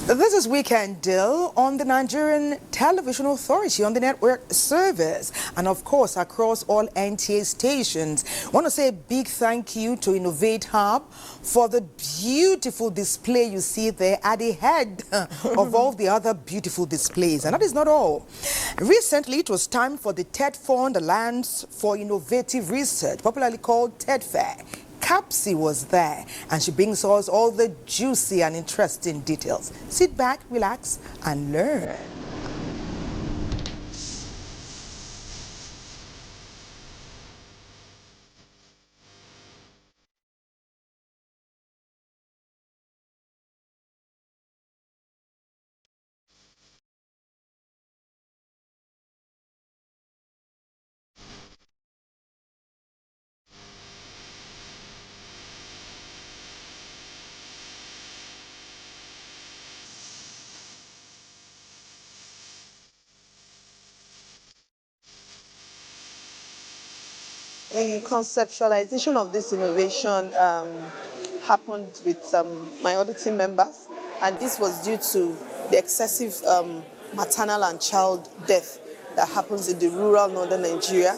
This is Weekend Deal on the Nigerian Television Authority on the network service and of course across all NTA stations. I want to say a big thank you to Innovate Hub for the beautiful display you see there at the head of all the other beautiful displays. And that is not all. Recently, it was time for the TED Fund Alliance for Innovative Research, popularly called TED Fair. Capsy was there, and she brings us all the juicy and interesting details. Sit back, relax, and learn. The conceptualization of this innovation happened with my other team members, and this was due to the excessive maternal and child death that happens in the rural northern Nigeria,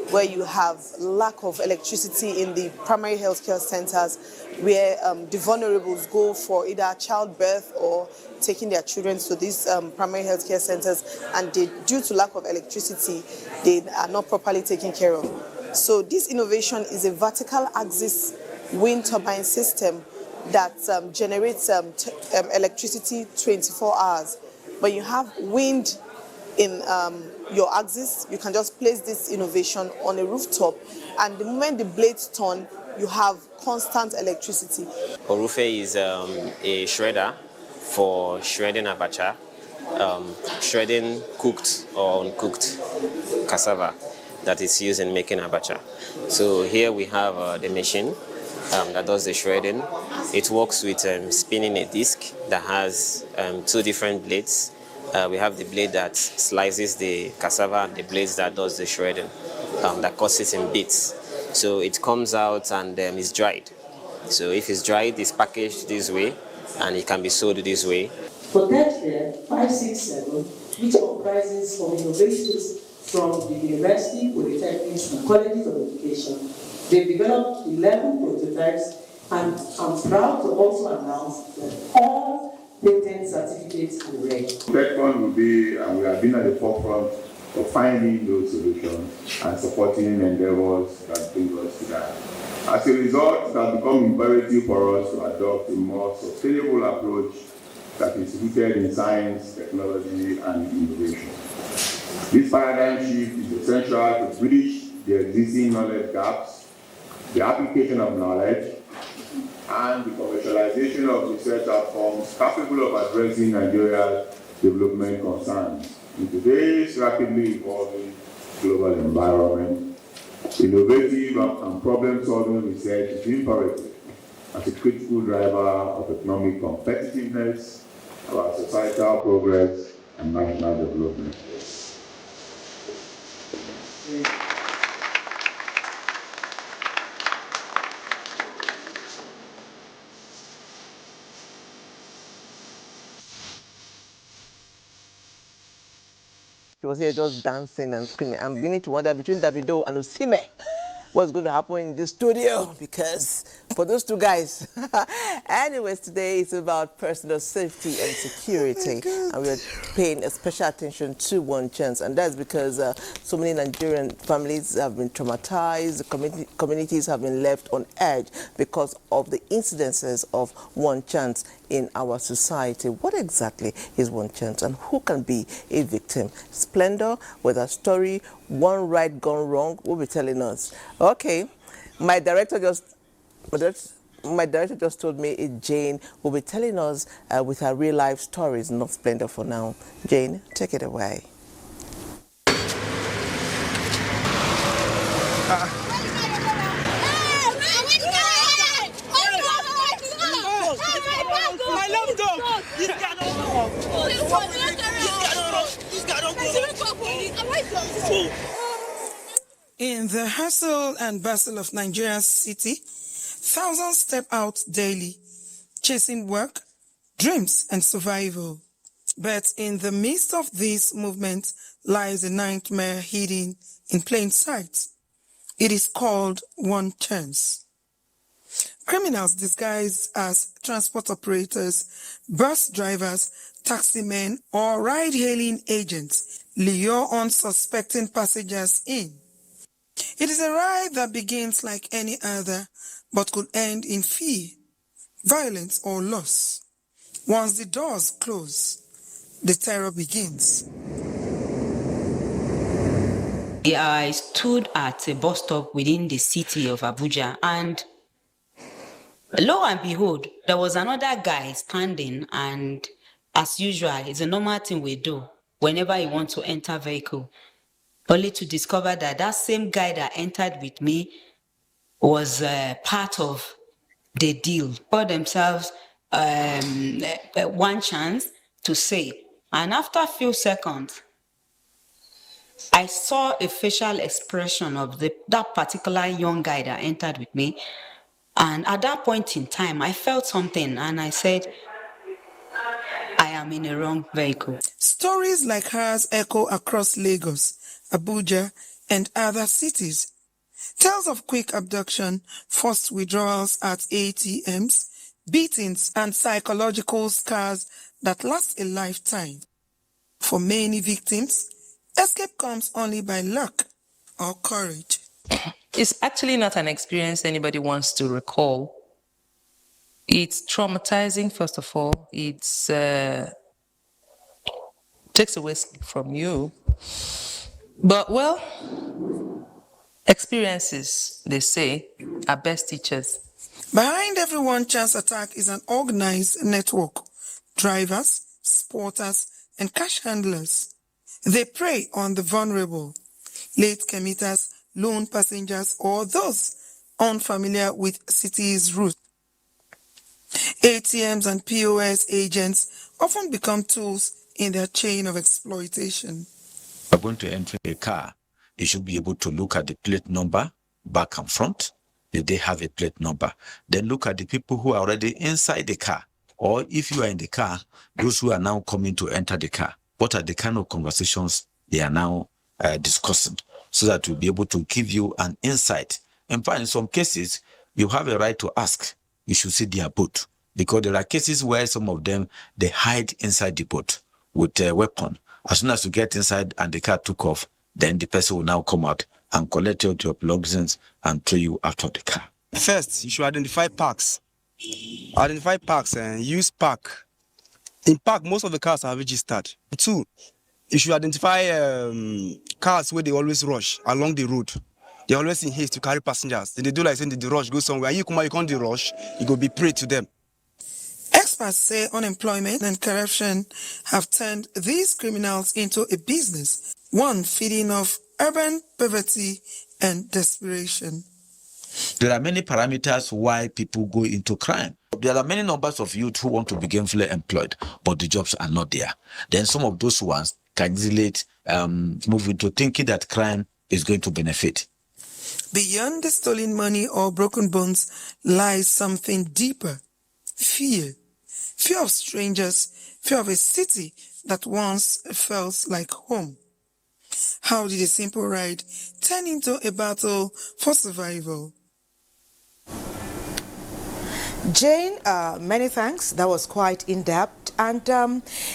where you have lack of electricity in the primary healthcare centers, where the vulnerables go for either childbirth or taking their children to these primary healthcare centers, and due to lack of electricity, they are not properly taken care of. So this innovation is a vertical axis wind turbine system that generates electricity 24 hours. When you have wind in your axis, you can just place this innovation on a rooftop, and the moment the blades turn, you have constant electricity. Orufe is a shredder for shredding abacha, shredding cooked or uncooked cassava that is used in making abacha. So here we have the machine that does the shredding. It works with spinning a disc that has two different blades. We have the blade that slices the cassava and the blades that does the shredding, that cuts it in bits. So it comes out and is dried. So if it's dried, it's packaged this way and it can be sold this way. For TED Fair 567, which comprises of innovators from the university, polytechnics, and colleges of education, they developed 11 prototypes, and I'm proud to also announce that all patent certificates are ready. TED Fund will be, and we have been at the forefront of finding those solutions and supporting endeavors that bring us to that. As a result, it has become imperative for us to adopt a more sustainable approach that is rooted in science, technology, and innovation. This paradigm shift is essential to bridge the existing knowledge gaps, the application of knowledge, and the commercialization of research outcomes capable of addressing Nigeria's development concerns. In today's rapidly evolving global environment, innovative and problem-solving research is imperative as a critical driver of economic competitiveness, our societal progress, and national development. She was here just dancing and screaming. I'm beginning to wonder between Davido and Osime what's going to happen in the studio, because for those two guys. Anyways, today is about personal safety and security, and we are paying a special attention to one chance, and that's because so many Nigerian families have been traumatized, communities have been left on edge because of the incidences of one chance in our society. What exactly is one chance, and who can be a victim? Splendor with a story, one right gone wrong, will be telling us. Okay, my director just told me Jane will be telling us with her real life stories, not Splendor for now. Jane, take it away. In the hustle and bustle of Nigeria's city, thousands step out daily, chasing work, dreams and survival. But in the midst of this movement lies a nightmare hidden in plain sight. It is called one chance. Criminals disguised as transport operators, bus drivers, taxi men, or ride-hailing agents lure unsuspecting passengers in. It is a ride that begins like any other, but could end in fear, violence, or loss. Once the doors close, the terror begins. I stood at a bus stop within the city of Abuja, and lo and behold, there was another guy standing, and as usual, it's a normal thing we do whenever you want to enter vehicle, only to discover that that same guy that entered with me was part of the deal. For themselves one chance to say. And after a few seconds, I saw a facial expression of that particular young guy that entered with me. And at that point in time, I felt something and I said, I am in a wrong vehicle. Stories like hers echo across Lagos, Abuja, and other cities. Tales of quick abduction, forced withdrawals at ATMs, beatings, and psychological scars that last a lifetime. For many victims, escape comes only by luck or courage. It's actually not an experience anybody wants to recall. It's traumatizing, first of all. It takes away from you. But, well, experiences, they say, are best teachers. Behind every one chance attack is an organized network. Drivers, sporters, and cash handlers. They prey on the vulnerable, late commuters, lone passengers, or those unfamiliar with city's routes. ATMs and POS agents often become tools in their chain of exploitation. If you're going to enter a car, you should be able to look at the plate number back and front. If they have a plate number, then look at the people who are already inside the car. Or if you are in the car, those who are now coming to enter the car, what are the kind of conversations they are now discussing, so that we'll be able to give you an insight. In fact, in some cases, you have a right to ask. You should see their boat, because there are cases where some of them, they hide inside the boat with a weapon. As soon as you get inside and the car took off, then the person will now come out and collect your belongings and throw you out of the car. First, you should identify parks. Identify parks and use park. In park, most of the cars are registered. 2, you should identify cars where they always rush along the road. They're always in haste to carry passengers. Then they do like saying the rush goes somewhere. You can't do rush, you go be prey to them. Experts say unemployment and corruption have turned these criminals into a business, one feeding off urban poverty and desperation. There are many parameters why people go into crime. There are many numbers of youth who want to be gainfully employed, but the jobs are not there. Then some of those ones can easily move into thinking that crime is going to benefit. Beyond the stolen money or broken bones lies something deeper. Fear. Fear of strangers, fear of a city that once felt like home. How did a simple ride turn into a battle for survival? Jane, many thanks. That was quite in-depth, and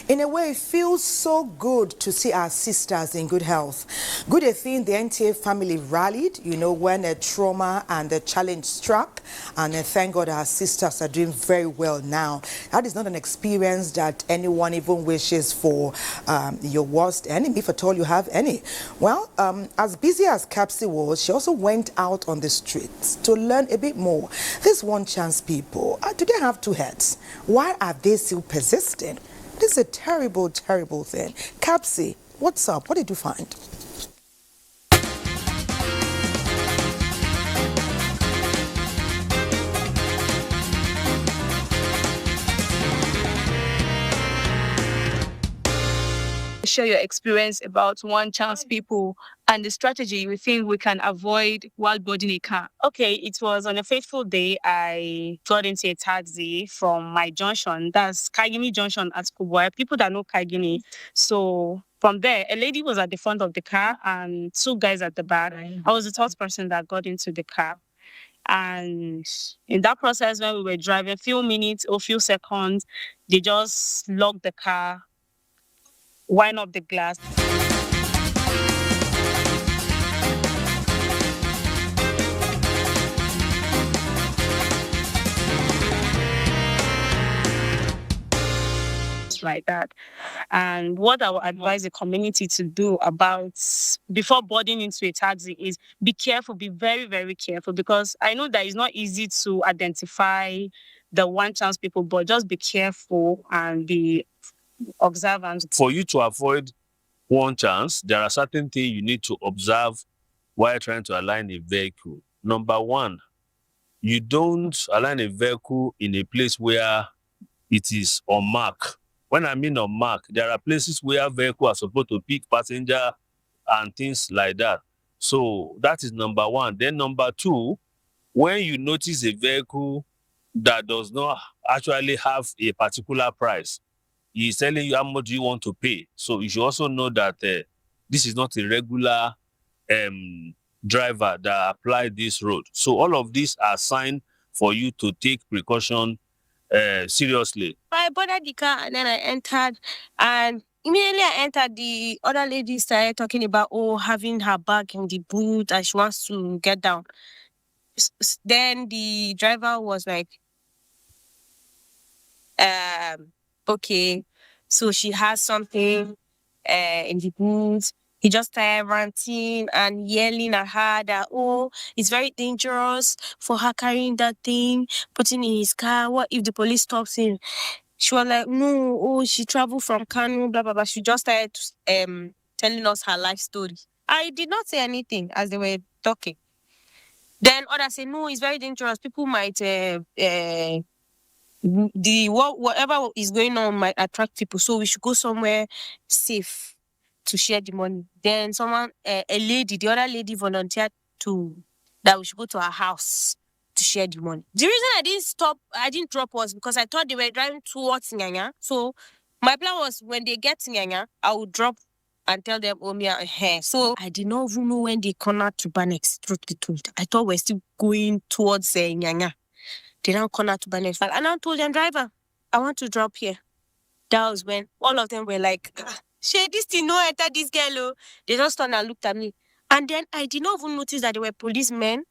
in a way it feels so good to see our sisters in good health. Good a thing the NTA family rallied, when a trauma and a challenge struck, and thank God our sisters are doing very well now. That is not an experience that anyone even wishes for your worst enemy, if at all you have any. Well, as busy as Kapsi was, she also went out on the streets to learn a bit more. This one chance people, do they have two heads? Why are they still persistent? This is a terrible, terrible thing. Kapsi, what's up? What did you find? Share your experience about one chance people and the strategy we think we can avoid while boarding a car? Okay, it was on a fateful day. I got into a taxi from my junction. That's Kagini Junction at Kubwa. People that know Kagini. So from there, a lady was at the front of the car and two guys at the back. I was the third person that got into the car. And in that process, when we were driving, a few minutes or few seconds, they just locked the car, wind up the glass. Like that. And what I would advise the community to do about before boarding into a taxi is be careful, be very, very careful, because I know that it's not easy to identify the one chance people, but just be careful and be observant. For you to avoid one chance, there are certain things you need to observe while trying to align a vehicle. Number one, you don't align a vehicle in a place where it is on mark. When I mean on mark, there are places where vehicles are supposed to pick passenger and things like that. So that is number one. Then number two, when you notice a vehicle that does not actually have a particular price, he's telling you how much you want to pay. So you should also know that this is not a regular driver that applied this road. So all of these are signs for you to take precaution seriously. I boarded the car and then I entered, and immediately I entered, the other lady started talking about having her bag in the boot and she wants to get down. Then the driver was like, okay, so she has something in the boot. He just started ranting and yelling at her that, it's very dangerous for her carrying that thing, putting in his car. What if the police stops him? She was like, no, she traveled from Kano, blah, blah, blah. She just started telling us her life story. I did not say anything as they were talking. Then others say, no, it's very dangerous. People might, whatever is going on might attract people. So we should go somewhere safe to share the money. Then someone, the other lady volunteered that we should go to her house to share the money. The reason I didn't drop was because I thought they were driving towards Nyanya. So my plan was when they get to Nyanya, I would drop and tell them, me and her. So I did not even know when they cornered to Banex, truth be told. I thought we're still going towards Nyanya. They don't corner to Banex. And I told them, driver, I want to drop here. That was when all of them were like, this thing no enter this girl. They just turned and looked at me. And then I did not even notice that there were policemen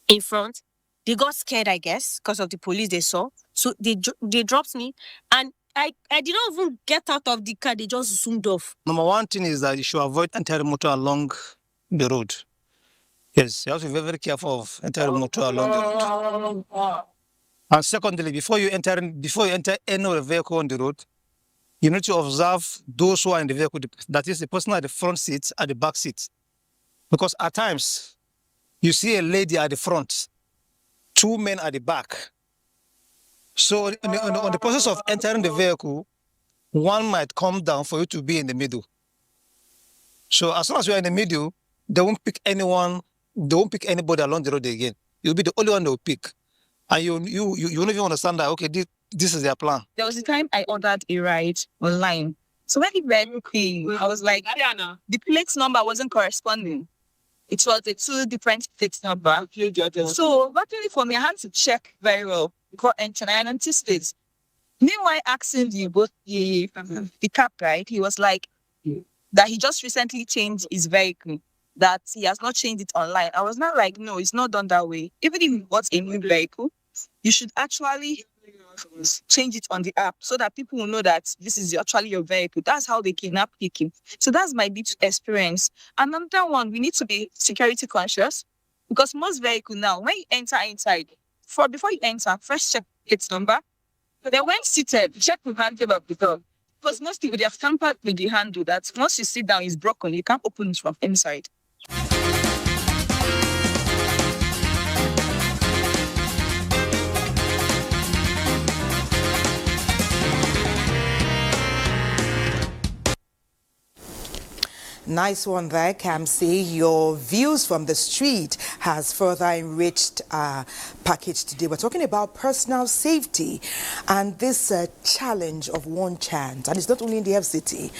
in front. They got scared, I guess, because of the police they saw. So they dropped me. And I did not even get out of the car. They just zoomed off. Number one thing is that you should avoid entering motor along the road. Yes, you have to be very, very careful of entering motor along the road. And secondly, before you enter any vehicle on the road, you need to observe those who are in the vehicle, that is the person at the front seat and the back seat. Because at times, you see a lady at the front, two men at the back. So on the process of entering the vehicle, one might come down for you to be in the middle. So as long as you're in the middle, they won't pick anyone, they won't pick anybody along the road again. You'll be the only one they'll pick. And you won't even understand that, okay, this is their plan. There was a time I ordered a ride online. So when it went clean, I was like, the plate number wasn't corresponding. It was a two different plate number. So luckily for me, I had to check very well before entering. I noticed it. Meanwhile, asking the cab guy, he was like, that he just recently changed his vehicle, that he has not changed it online. I was not like, no, it's not done that way. Even if you bought a new vehicle, you should actually change it on the app so that people will know that this is actually your vehicle. That's how they kidnap people. So that's my bit experience. Another one, we need to be security conscious, because most vehicles now, when you enter inside, before you enter, first check its number. Then when seated, check the handle of the door. Because most people, they have tampered with the handle that once you sit down, it's broken. You can't open it from inside. Nice one there, Kamsi. Your views from the street has further enriched our package today. We're talking about personal safety and this challenge of one chance. And it's not only in the FCT.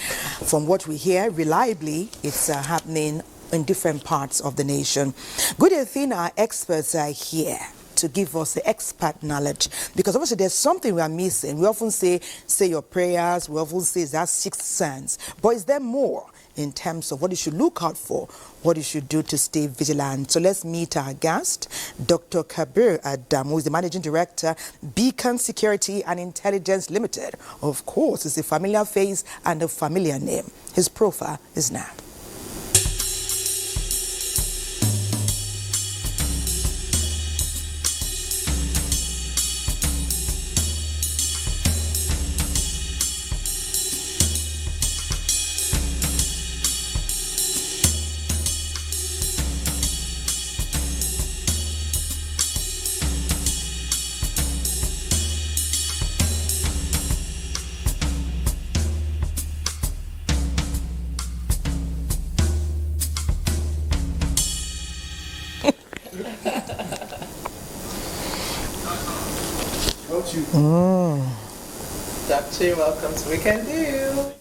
From what we hear, reliably, it's happening in different parts of the nation. Good Athena, our experts are here to give us the expert knowledge, because obviously there's something we are missing. We often say your prayers, we often say that sixth sense, but is there more in terms of what you should look out for, what you should do to stay vigilant? So let's meet our guest, Dr. Kabir Adam, who is the Managing Director, Beacon Security and Intelligence Limited. Of course, it's a familiar face and a familiar name. His profile is now. Dr. Welcome to Weekend Deal.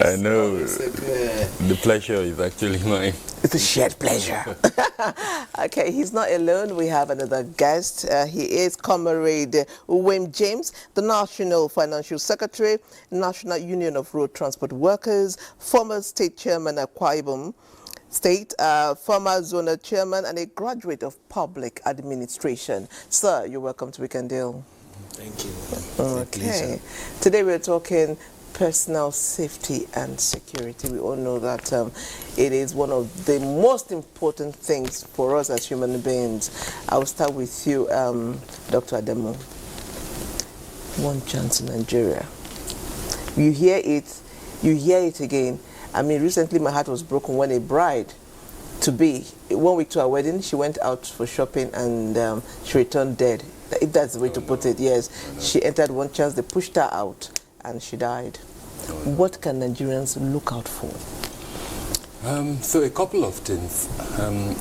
I know. The pleasure is actually mine. It's a shared pleasure. Okay, he's not alone. We have another guest. He is Comrade Wim James, the National Financial Secretary, National Union of Road Transport Workers, former State Chairman at Akwa Ibom State, former Zonal Chairman, and a graduate of Public Administration. Sir, you're welcome to Weekend Deal. Thank you. Okay. Today we're talking personal safety and security. We all know that it is one of the most important things for us as human beings. I'll start with you, Dr. Ademo. One chance in Nigeria. You hear it again. I mean, recently my heart was broken when a bride to be, 1 week to her wedding, she went out for shopping and she returned dead. If that's the way to put it, yes. She entered one chance, they pushed her out and she died. What can Nigerians look out for? So a couple of things.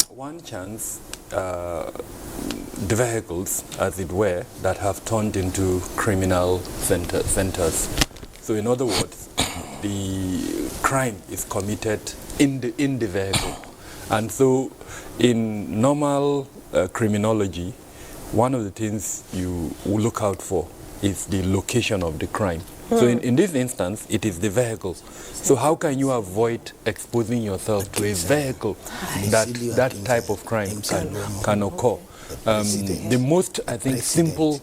One chance, the vehicles, as it were, that have turned into criminal centers. So in other words, the crime is committed in the vehicle. And so in normal criminology, one of the things you will look out for is the location of the crime. So in this instance, it is the vehicle. So how can you avoid exposing yourself to a vehicle that type of crime can occur? The most, I think, simple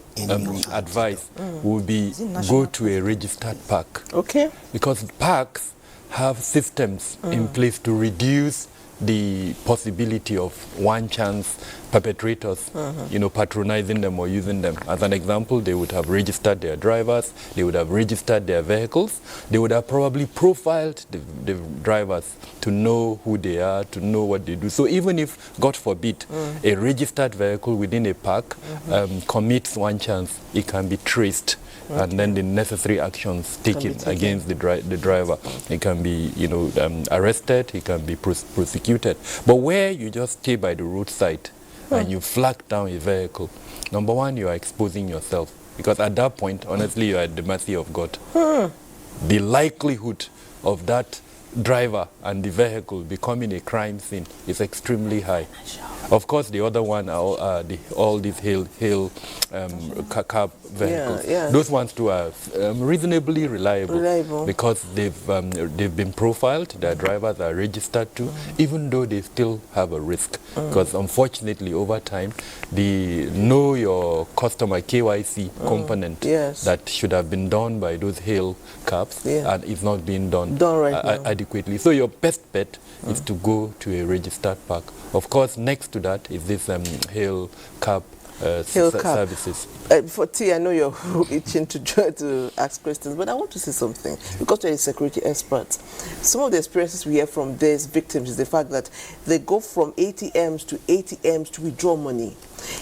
advice would be go to a registered park. Okay. Because parks have systems in place to reduce the possibility of one chance perpetrators, patronizing them or using them. As an example, they would have registered their drivers, they would have registered their vehicles, they would have probably profiled the drivers to know who they are, to know what they do. So even if, God forbid, a registered vehicle within a park commits one chance, it can be traced. And then the necessary actions taken against the driver. He can be, arrested. He can be prosecuted. But where you just stay by the roadside and you flag down a vehicle, number one, you are exposing yourself, because at that point, honestly, you are at the mercy of God. The likelihood of that driver and the vehicle becoming a crime scene is extremely high. Of course, the other one are all these hail cab vehicles. Yeah. Those ones too are reasonably reliable because they've been profiled. Their drivers are registered too, even though they still have a risk. Because unfortunately, over time, the know your customer KYC component that should have been done by those hail cabs and is not being done adequately. So your best bet is to go to a registered park. Of course, next to that is this hail cab services. For T, I know you're itching to try to ask questions, but I want to say something because you're a security expert. Some of the experiences we hear from these victims is the fact that they go from ATMs to withdraw money.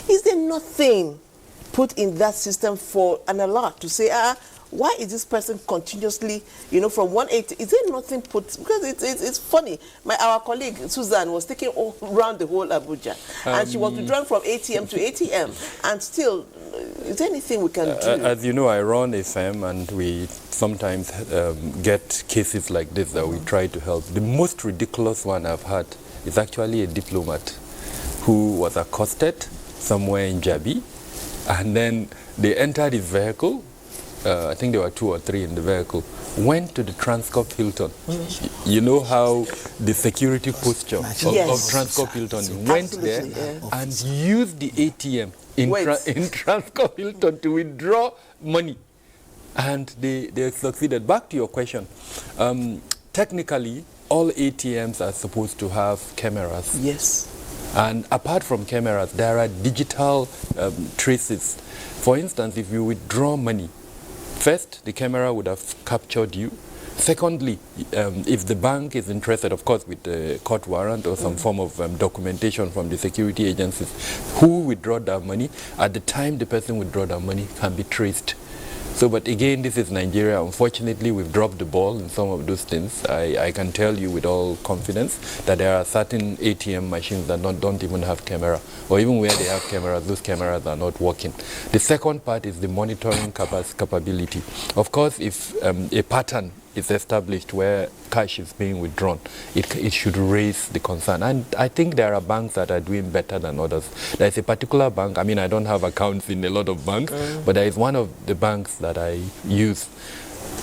Is there nothing put in that system for an alert to say, why is this person continuously, from 180? Is there nothing put? Because it's funny. Our colleague Susan was taking all around the whole Abuja, and she was withdrawing from ATM to ATM, and still, is there anything we can do? As you know, I run a firm, and we sometimes get cases like this that we try to help. The most ridiculous one I've had is actually a diplomat who was accosted somewhere in Jabi, and then they entered his vehicle. I think there were 2 or 3 in the vehicle, went to the Transcorp Hilton. You know how the security posture of Transcorp Hilton went there and used the ATM in Transcorp Hilton to withdraw money. And they succeeded. Back to your question. Technically, all ATMs are supposed to have cameras. Yes. And apart from cameras, there are digital traces. For instance, if you withdraw money, first, the camera would have captured you. Secondly, if the bank is interested, of course, with a court warrant or some form of documentation from the security agencies, who withdraw that money, at the time the person withdraw that money can be traced. So, but again, this is Nigeria. Unfortunately, we've dropped the ball in some of those things. I can tell you with all confidence that there are certain ATM machines that don't even have camera, or even where they have cameras, those cameras are not working. The second part is the monitoring capability. Of course, if a pattern is established where cash is being withdrawn, it should raise the concern. And I think there are banks that are doing better than others. There's a particular bank, I mean, I don't have accounts in a lot of banks, but there is one of the banks that I use.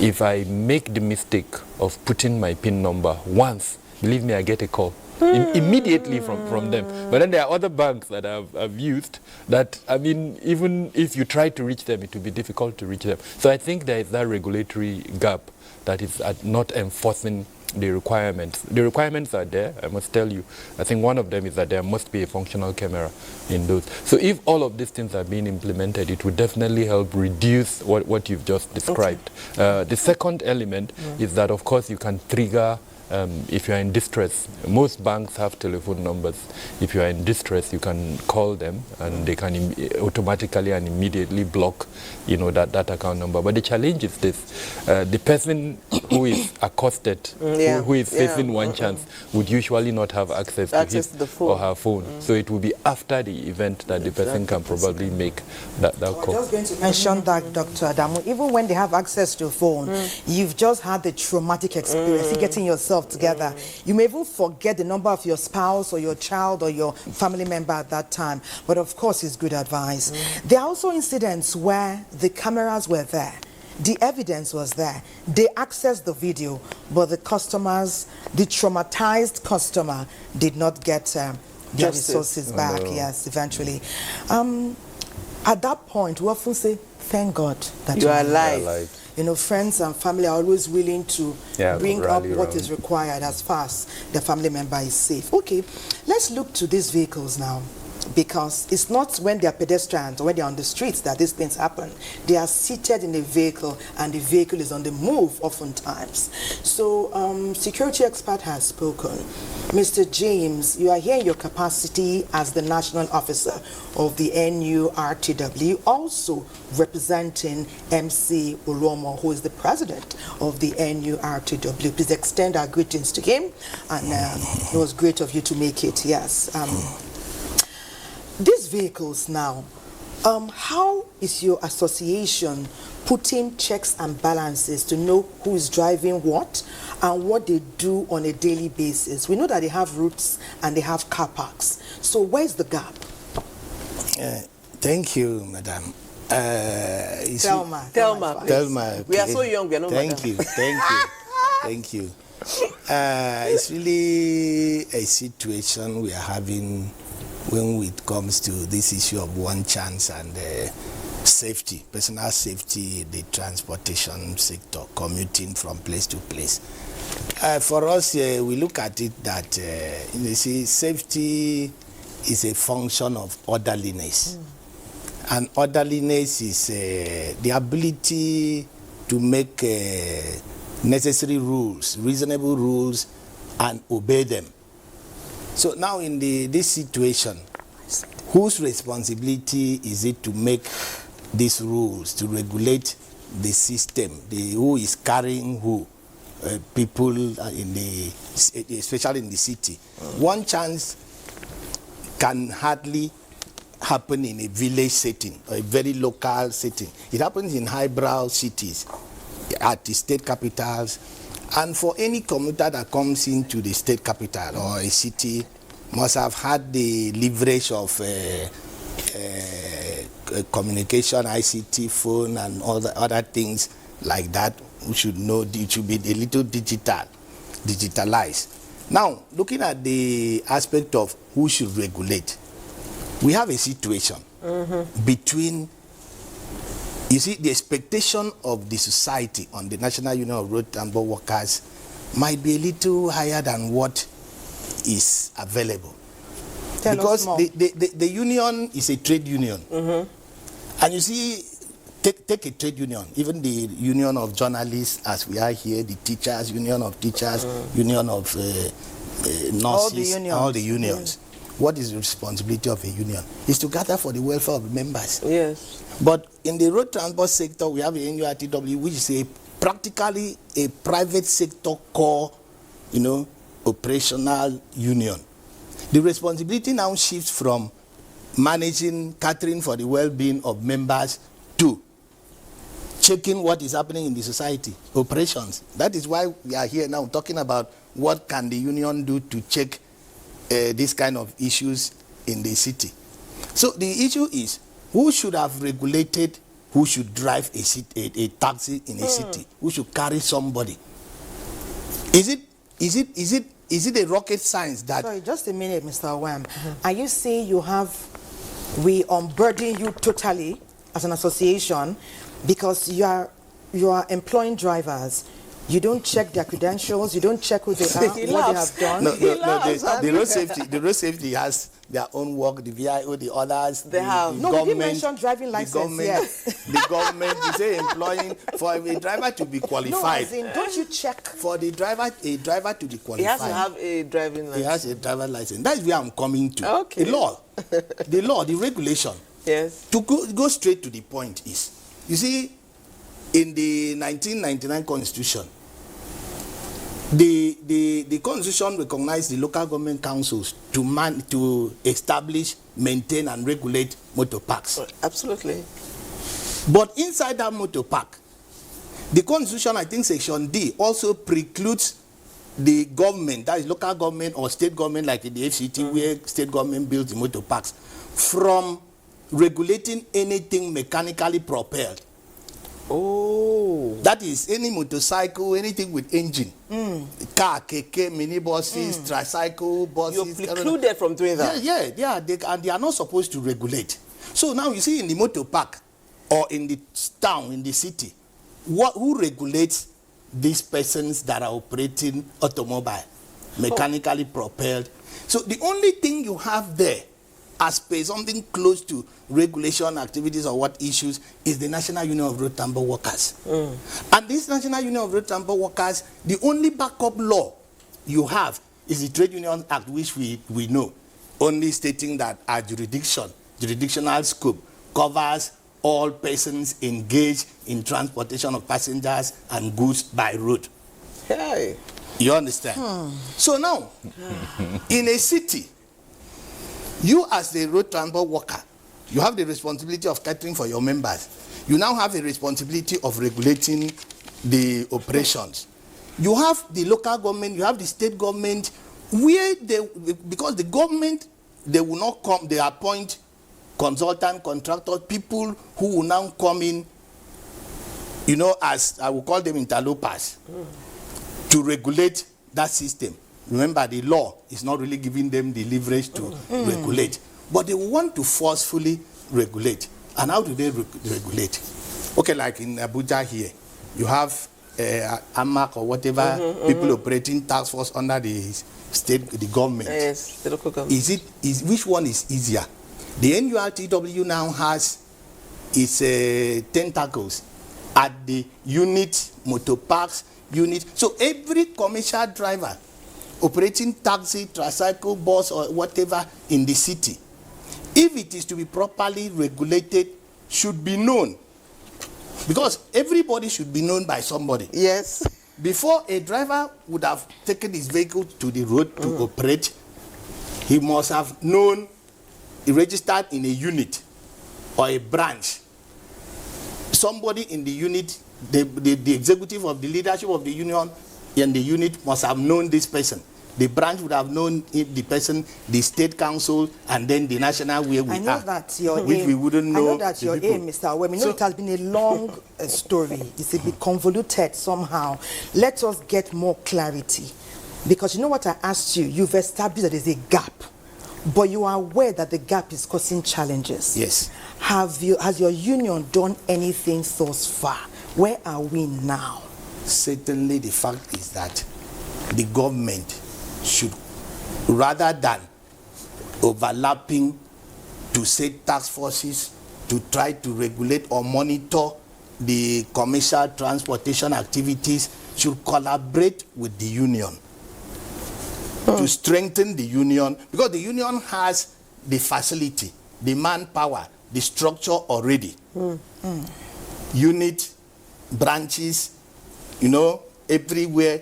If I make the mistake of putting my PIN number once, believe me, I get a call immediately from them. But then there are other banks that I've used that, I mean, even if you try to reach them, it will be difficult to reach them. So I think there is that regulatory gap that is not enforcing the requirements. The requirements are there, I must tell you. I think one of them is that there must be a functional camera in those. So if all of these things are being implemented, it would definitely help reduce what you've just described. Okay. The second element is that, of course, you can trigger if you are in distress. Most banks have telephone numbers. If you are in distress, you can call them and they can automatically and immediately block, that account number. But the challenge is this: the person who is accosted, who is facing one chance, would usually not have access to his or her phone. So it will be after the event that the person can probably make that call. I was just going to mention that, Dr. Adamu, even when they have access to a phone, you've just had the traumatic experience, getting yourself together. You may even forget the number of your spouse or your child or your family member at that time. But of course, it's good advice. There are also incidents where the cameras were there. The evidence was there. They accessed the video, but the traumatized customer did not get their resources back. Yes, eventually. At that point, we often say, thank God that you are alive. Friends and family are always willing to bring up what is required as far as the family member is safe. Okay, let's look to these vehicles now, because it's not when they are pedestrians or when they are on the streets that these things happen. They are seated in a vehicle and the vehicle is on the move oftentimes. So security expert has spoken. Mr. James, you are here in your capacity as the national officer of the NURTW, also representing MC Olomo, who is the president of the NURTW. Please extend our greetings to him, and it was great of you to make it. Yes. These vehicles now, how is your association putting checks and balances to know who is driving what and what they do on a daily basis? We know that they have routes and they have car parks. So where's the gap? Thank you, Madam. Thelma. Okay. We are so young, we are not Thank you. Thank you. It's really a situation we are having when it comes to this issue of one chance and safety, personal safety, the transportation sector, commuting from place to place. For us, we look at it that, safety is a function of orderliness. And orderliness is the ability to make necessary rules, reasonable rules, and obey them. So now in this situation, whose responsibility is it to make these rules, to regulate the system, who is carrying who, people especially in the city. One chance can hardly happen in a village setting or a very local setting. It happens in highbrow cities, at the state capitals, and for any commuter that comes into the state capital or a city must have had the leverage of communication, ICT, phone, and all the other things like that. We should know it should be a little digitalized. Now, looking at the aspect of who should regulate, we have a situation between, you see, the expectation of the society on the National Union of Road Transport Workers might be a little higher than what is available. Because the union is a trade union. And you see, take a trade union, even the union of journalists as we are here, the teachers, union of teachers, union of nurses, all the unions. What is the responsibility of a union? Is to gather for the welfare of the members. Yes. But in the road transport sector, we have a NURTW, which is practically a private sector core, operational union. The responsibility now shifts from managing, catering for the well-being of members to checking what is happening in the society, operations. That is why we are here now talking about what can the union do to check these kind of issues in the city. So the issue is, who should have regulated who should drive a taxi in a city? Who should carry somebody? Is it a rocket science that... Sorry, just a minute, Mr. Wham. Are you saying we unburden you totally as an association because you are employing drivers? You don't check their credentials, you don't check who they are, what they have done. The road safety has their own work, the VIO, the others. They have. No, we didn't mention driving license yet. The government, you say employing, for a driver to be qualified. No, don't you check? For a driver to be qualified. He has to have a driving license. He has a driver's license. That's where I'm coming to. Okay. The law, the regulation. Yes. To go straight to the point is, you see, in the 1999 Constitution, the Constitution recognized the local government councils to establish, maintain, and regulate motor parks. Absolutely. But inside that motor park, the Constitution, I think Section D, also precludes the government, that is local government or state government, like in the FCT, where state government builds the motor parks, from regulating anything mechanically propelled. Oh. That is any motorcycle, anything with engine. Car, keke, minibuses, tricycle, buses. You're precluded from doing that. Yeah. And they are not supposed to regulate. So now you see in the motor park or in the town, in the city, who regulates these persons that are operating automobile, mechanically propelled? So the only thing you have there as per something close to regulation activities or what issues is the National Union of Road Transport Workers. And this National Union of Road Transport Workers, the only backup law you have is the Trade Union Act, which we know, only stating that our jurisdictional scope covers all persons engaged in transportation of passengers and goods by road. Hey. You understand? So now, in a city, you as the road transport worker, you have the responsibility of catering for your members. You now have a responsibility of regulating the operations. You have the local government, you have the state government, where because the government, they will not come, they appoint consultant, contractors, people who will now come in, as I will call them interlopers, to regulate that system. Remember, the law is not really giving them the leverage to regulate. But they want to forcefully regulate. And how do they regulate? Okay, like in Abuja here, you have AMAC or whatever, people operating task force under the state, the government. Yes, the local government. Which one is easier? The NURTW now has its tentacles at the unit, motor parks, unit. So every commercial driver operating taxi, tricycle, bus, or whatever in the city, if it is to be properly regulated, should be known Because everybody should be known by somebody. Yes. Before a driver would have taken his vehicle to the road to operate, he must have known, registered in a unit or a branch. Somebody in the unit, the executive of the leadership of the union and the unit must have known this person. The branch would have known the person, the state council, and then the national where we are. I know that's your which aim. we wouldn't know. I know that's your aim, Mr. Awem. You know, it has been a long story. It's a bit convoluted somehow. Let us get more clarity. Because you know what I asked you? You've established that there's a gap. But you are aware that the gap is causing challenges. Yes. Has your union done anything thus far? Where are we now? Certainly the fact is that the government should, rather than overlapping to set task forces to try to regulate or monitor the commercial transportation activities, should collaborate with the union to strengthen the union, because the union has the facility, the manpower, the structure already. Unit, branches, you know, everywhere.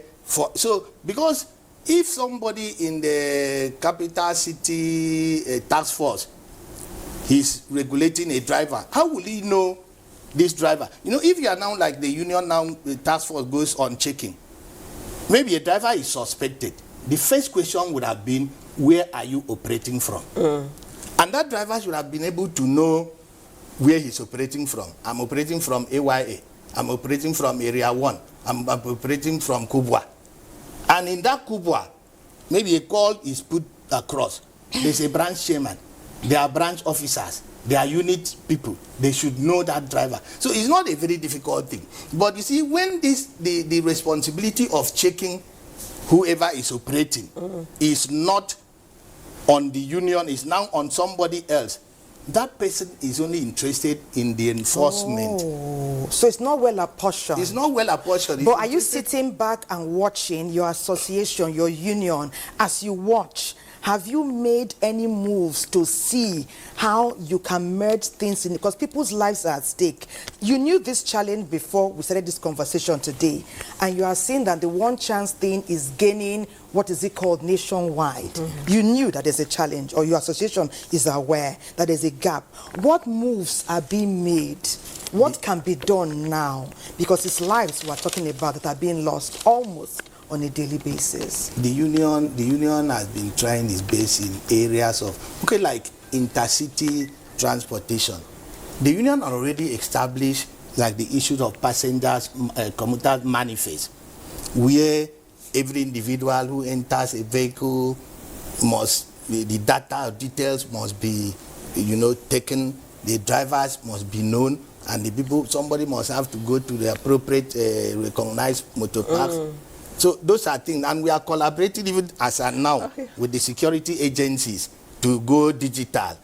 So because if somebody in the capital city task force is regulating a driver, how will he know this driver? You know, if you are now like the union now, the task force goes on checking, maybe a driver is suspected. The first question would have been, where are you operating from? And that driver should have been able to know where he's operating from. I'm operating from AYA. I'm operating from Area 1. I'm operating from Kubwa. And in that Kubwa, maybe a call is put across. There's a branch chairman. There are branch officers. There are unit people. They should know that driver. So it's not a very difficult thing. But you see, when the responsibility of checking whoever is operating is not on the union, is now on somebody else, that person is only interested in the enforcement. Oh, so it's not well apportioned. It's not well apportioned. But are you sitting back and watching your association, your union, as you watch? Have you made any moves to see how you can merge things in? Because people's lives are at stake. You knew this challenge before we started this conversation today, and you are seeing that the one chance thing is gaining, what is it called, nationwide. You knew that there's a challenge, or your association is aware that there's a gap. What moves are being made? What can be done now? Because it's lives we're talking about that are being lost almost on a daily basis. The union has been trying its best in areas of, like intercity transportation. The union already established like the issues of passengers, commuters manifest, where every individual who enters a vehicle must, the data or details must be, taken, the drivers must be known, and the people, somebody must have to go to the appropriate recognized motor parks. So those are things, and we are collaborating even as of now with the security agencies to go digital,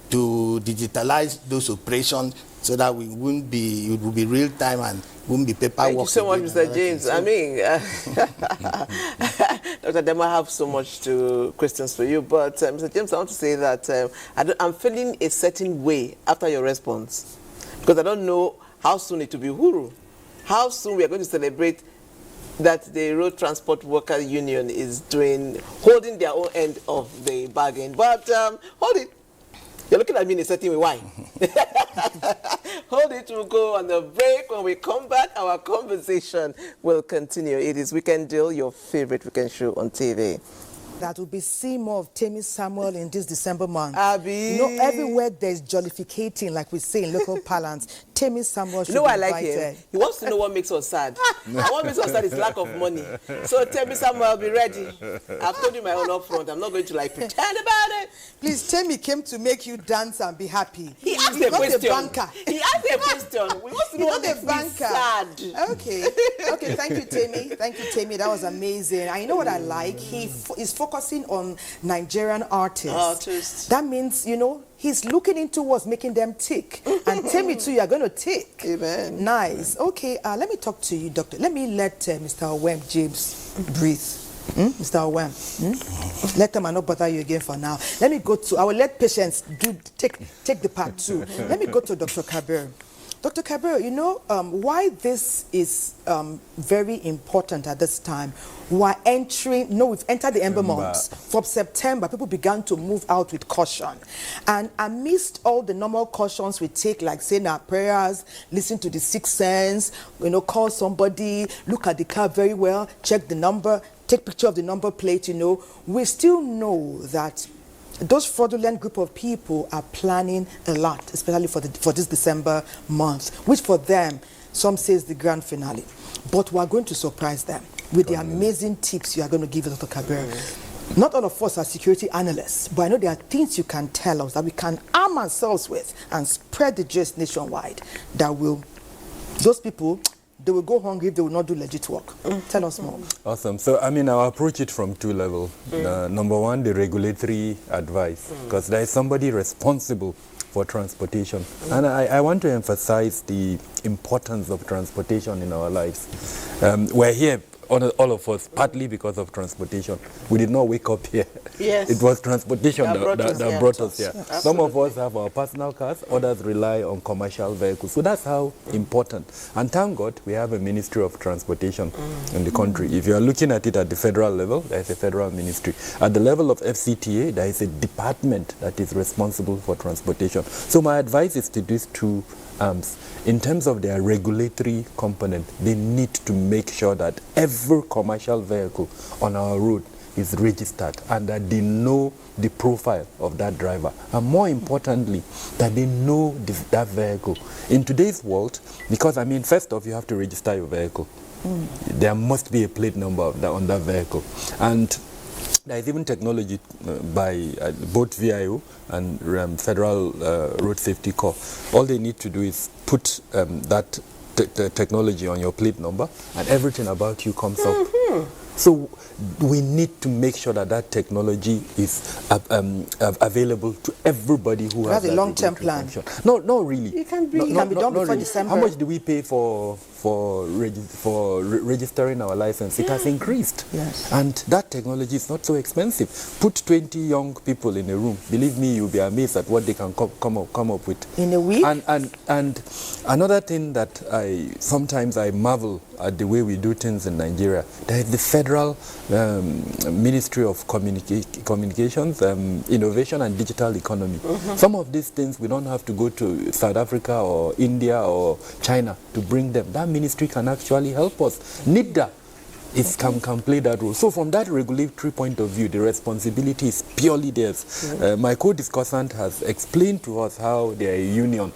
to digitalize those operations so that we won't be, it will be real time and won't be paperwork. Thank you so much, Mr. James. I mean, Dr. Demo, I have so much questions for you, but Mr. James, I want to say that I'm feeling a certain way after your response, because I don't know how soon it will be Uhuru, how soon we are going to celebrate that the Road Transport Worker Union is holding their own end of the bargain. But hold it. You're looking at me in a certain way. Why? Hold it. We'll go on the break. When we come back, our conversation will continue. It is Weekend Deal, your favorite weekend show on TV. That will be seeing more of Temi Samuel in this December month. Abby. You know, everywhere there's jollificating, like we say in local parlance, Temi Samuel should be I invited. like him? He wants to know what makes us sad. And what makes us sad is lack of money. So Temi Samuel, be ready. I've told you my own up front. I'm not going to pretend about it. Please, Temi came to make you dance and be happy. He asked a question. He's not a banker. He asked a question. We want to know what makes me sad. Okay. Okay, thank you, Temi. Thank you, Temi. That was amazing. And you know what I like? He is focusing on Nigerian artists. That means, he's looking into what's making them tick. And Temi too, you're going to tick. Amen. Nice. Okay, let me talk to you, Doctor. Let me let Mr. Awem James breathe. Mr. Awem, let them not bother you again for now. Let me go to, I will let patients take the part 2. Let me go to Dr. Kabir. Dr. Kabir, you know why this is very important at this time? We've entered the Ember months. From September, people began to move out with caution. And amidst all the normal cautions we take, like saying our prayers, listen to the sixth sense, call somebody, look at the car very well, check the number, take picture of the number plate, we still know that those fraudulent group of people are planning a lot, especially for this December month, which for them, some say is the grand finale. But we are going to surprise them with the amazing tips you are going to give us, Dr. Kabir. Not all of us are security analysts, but I know there are things you can tell us that we can arm ourselves with and spread the gist nationwide that will, those people, they will go hungry if they will not do legit work. Tell us more. Awesome. So, I'll approach it from two levels. Number one, the regulatory advice, because there is somebody responsible for transportation. And I want to emphasize the importance of transportation in our lives. We're here, all of us, partly because of transportation. We did not wake up here. Yes. It was transportation that brought us here. Absolutely. Some of us have our personal cars, others rely on commercial vehicles. So that's how important. And thank God we have a Ministry of Transportation in the country. If you are looking at it at the federal level, there is a federal ministry. At the level of FCTA, there is a department that is responsible for transportation. So my advice is to these two arms. In terms of their regulatory component, they need to make sure that every commercial vehicle on our road is registered and that they know the profile of that driver. And more importantly, that they know that vehicle. In today's world, because first off, you have to register your vehicle. There must be a plate number on that vehicle. And there is even technology by both VIO and Federal Road Safety Corps. All they need to do is put that technology on your plate number and everything about you comes up. So we need to make sure that technology is available to everybody who has a long-term plan. No, not really. It can be done before really. December. How much do we pay for registering our license? It has increased. Yes. And that technology is not so expensive. Put 20 young people in a room. Believe me, you'll be amazed at what they can come up with. In a week? And another thing that sometimes I marvel at the way we do things in Nigeria. There is the Federal Ministry of Communications, Innovation and Digital Economy. Some of these things we don't have to go to South Africa or India or China to bring them. That ministry can actually help us. NIDA can play that role. So from that regulatory point of view, the responsibility is purely theirs. My co-discussant has explained to us how they are a union.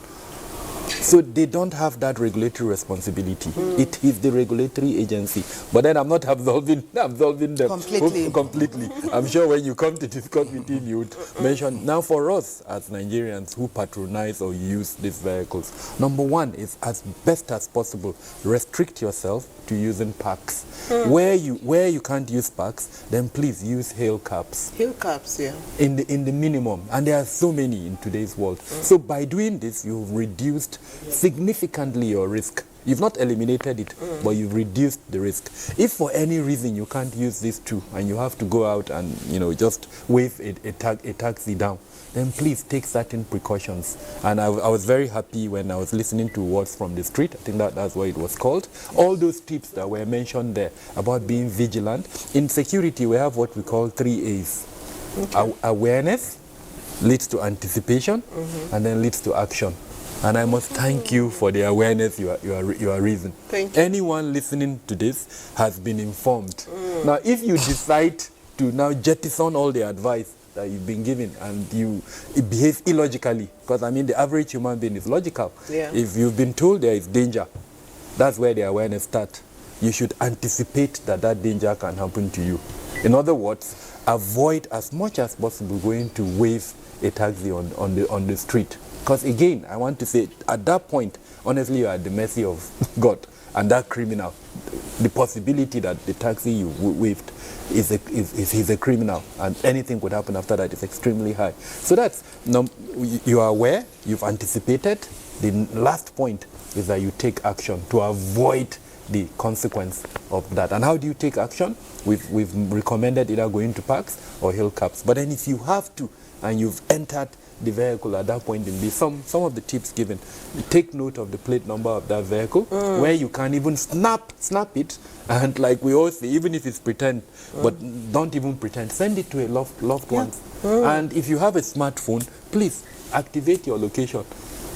So they don't have that regulatory responsibility. It is the regulatory agency. But then I'm not absolving them completely. I'm sure when you come to discuss with him, you would mention. Now for us as Nigerians who patronize or use these vehicles, number one is, as best as possible, restrict yourself to using parks. Where you can't use parks, then please use hail cabs. Hail cabs, yeah. In the minimum, and there are so many in today's world. So by doing this, you've reduced significantly your risk. You've not eliminated it, but you've reduced the risk. If for any reason you can't use these two and you have to go out and just wave a taxi down, then please take certain precautions. And I was very happy when I was listening to Words from the Street. I think that's what it was called. All those tips that were mentioned there about being vigilant. In security, we have what we call 3 A's. Awareness leads to anticipation and then leads to action. And I must thank you for the awareness you are raising. Thank you. Anyone listening to this has been informed. Now, if you decide to now jettison all the advice that you've been given and you behave illogically, because the average human being is logical. Yeah. If you've been told there is danger, that's where the awareness starts. You should anticipate that danger can happen to you. In other words, avoid as much as possible going to wave a taxi on the street. Because again, I want to say, at that point, honestly, you are at the mercy of God and that criminal. The possibility that the taxi you waved is a criminal, and anything could happen after that is extremely high. So that's, you are aware, you've anticipated. The last point is that you take action to avoid the consequence of that. And how do you take action? We've recommended either going to parks or hill cabs. But then if you have to, and you've entered the vehicle at that point in B. Some of the tips given, take note of the plate number of that vehicle, where you can even snap it, and like we all say, even if it's pretend, but don't even pretend, send it to a loved one. And if you have a smartphone, please activate your location.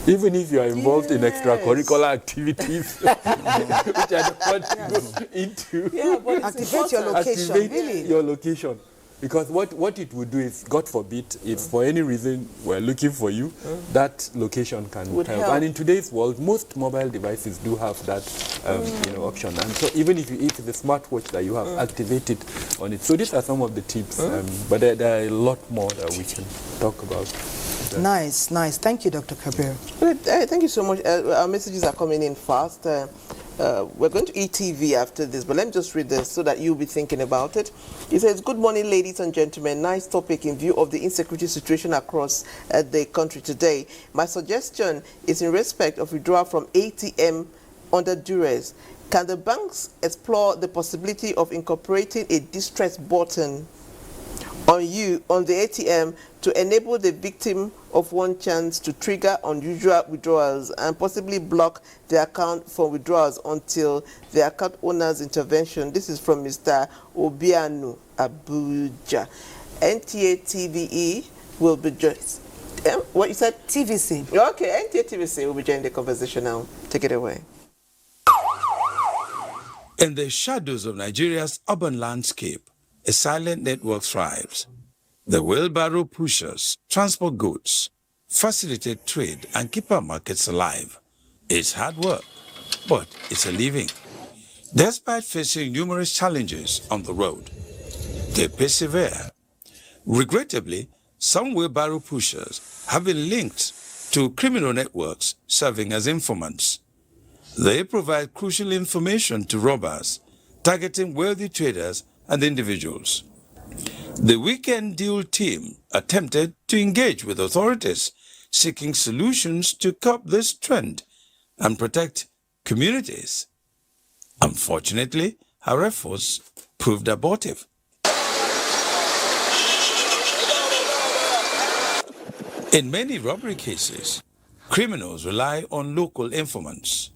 Even if you are involved in extracurricular activities, which I don't want to go into. Yeah, but activate your location, activate really. your location. Because what it would do is, God forbid, if for any reason we're looking for you, that location can help. And in today's world, most mobile devices do have that option. And so even if it's a smartwatch that you have activated on it. So these are some of the tips, but there are a lot more that we can talk about. Nice. Thank you, Dr. Kabir. Thank you so much. Our messages are coming in fast. We're going to ETV after this, but let me just read this so that you'll be thinking about it. It says, good morning, ladies and gentlemen. Nice topic in view of the insecurity situation across the country today. My suggestion is in respect of withdrawal from ATM under duress. Can the banks explore the possibility of incorporating a distress button on the ATM to enable the victim of one chance to trigger unusual withdrawals and possibly block the account for withdrawals until the account owner's intervention? This is from Mr. Obianu, Abuja. NTA TVE will be just what you said? TVC. Okay, NTA TVC will be joining the conversation now. Take it away. In the shadows of Nigeria's urban landscape, a silent network thrives. The wheelbarrow pushers transport goods, facilitate trade, and keep our markets alive. It's hard work, but it's a living. Despite facing numerous challenges on the road, they persevere. Regrettably, some wheelbarrow pushers have been linked to criminal networks serving as informants. They provide crucial information to robbers, targeting wealthy traders and individuals. The Weekend Deal team attempted to engage with authorities, seeking solutions to curb this trend and protect communities. Unfortunately, our efforts proved abortive. In many robbery cases, criminals rely on local informants.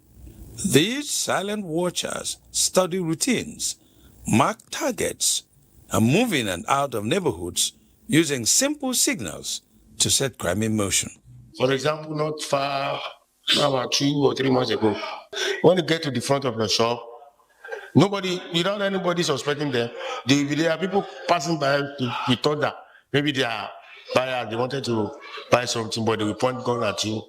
These silent watchers study routines, mark targets, and move in and out of neighborhoods using simple signals to set crime in motion. For example, not far, about 2 or 3 months ago, when you get to the front of your shop, without anybody suspecting them, there are people passing by. We thought that maybe they are buyers, they wanted to buy something, but they will point gun at you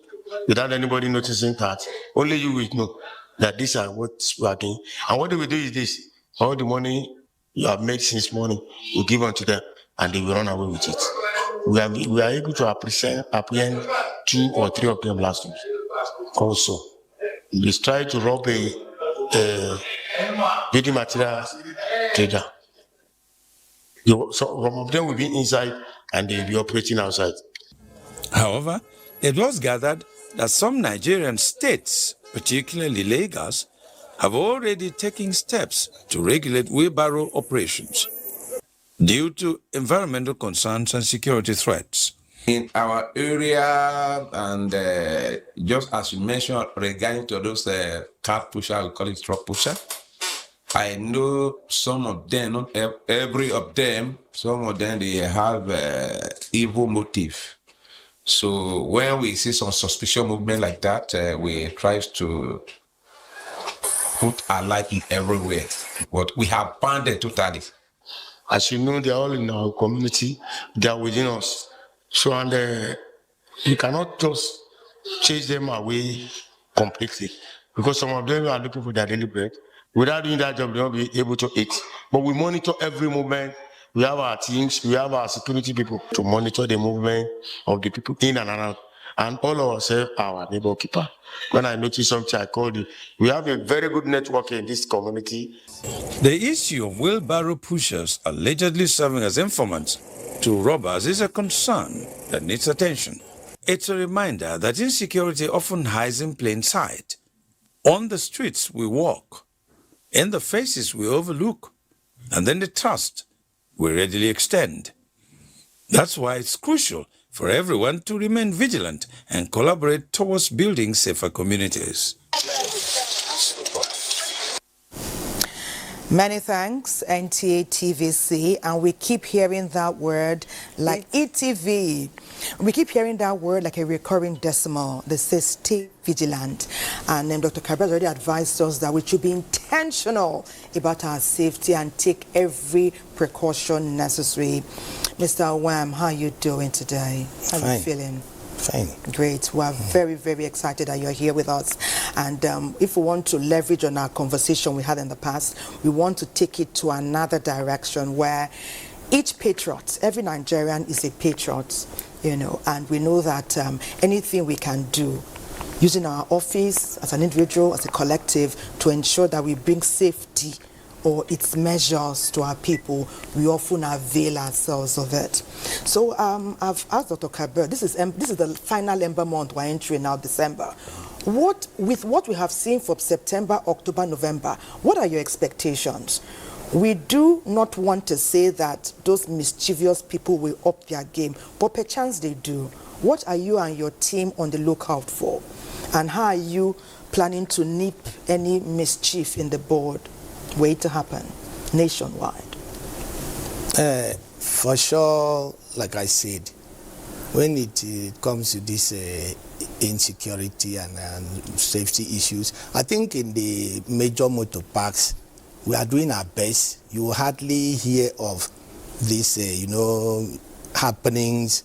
without anybody noticing that. Only you will know that these are what we are doing. And what they will do is this: all the money you have made since morning, you give unto them, and they will run away with it. We are able to apprehend 2 or 3 of them last week. Also, we tried to rob a building material trader. So some of them will be inside and they will be operating outside. However, it was gathered that some Nigerian states, particularly Lagos, have already taken steps to regulate wheelbarrow operations due to environmental concerns and security threats. In our area, and just as you mentioned regarding to those cart pusher, we call it truck pusher, I know some of them, not every of them, some of them, they have evil motive. So when we see some suspicious movement like that, we try to put our light in everywhere. But we have found it totally. As you know, they are all in our community, they are within us. So, and we cannot just chase them away completely, because some of them are looking for their daily bread. Without doing that job, they won't be able to eat. But we monitor every movement. We have our teams, we have our security people to monitor the movement of the people in and out. And all of us have our neighbor keeper. When I notice something, I call you. We have a very good network in this community. The issue of wheelbarrow pushers allegedly serving as informants to robbers is a concern that needs attention. It's a reminder that insecurity often hides in plain sight. On the streets we walk, in the faces we overlook, and then the trust we readily extend. That's why it's crucial for everyone to remain vigilant and collaborate towards building safer communities. Many thanks, NTA TVC, and we keep hearing that word like ETV. We keep hearing that word like a recurring decimal. They say stay vigilant. And Dr. Kabir has already advised us that we should be intentional about our safety and take every precaution necessary. Mr. Wham, how are you doing today? How are you feeling? Fine. Great. We are very, very excited that you're here with us. And if we want to leverage on our conversation we had in the past, we want to take it to another direction where each patriot, every Nigerian is a patriot, you know, and we know that anything we can do using our office as an individual, as a collective, to ensure that we bring safety or its measures to our people, we often avail ourselves of it. So I've asked Dr. Kabir, this is the final Ember month we're entering now, December. With what we have seen for September, October, November, what are your expectations? We do not want to say that those mischievous people will up their game, but perchance they do. What are you and your team on the lookout for? And how are you planning to nip any mischief in the board wait to happen nationwide? For sure, like I said, when it comes to this insecurity and safety issues, I think in the major motor parks, we are doing our best. You will hardly hear of these, happenings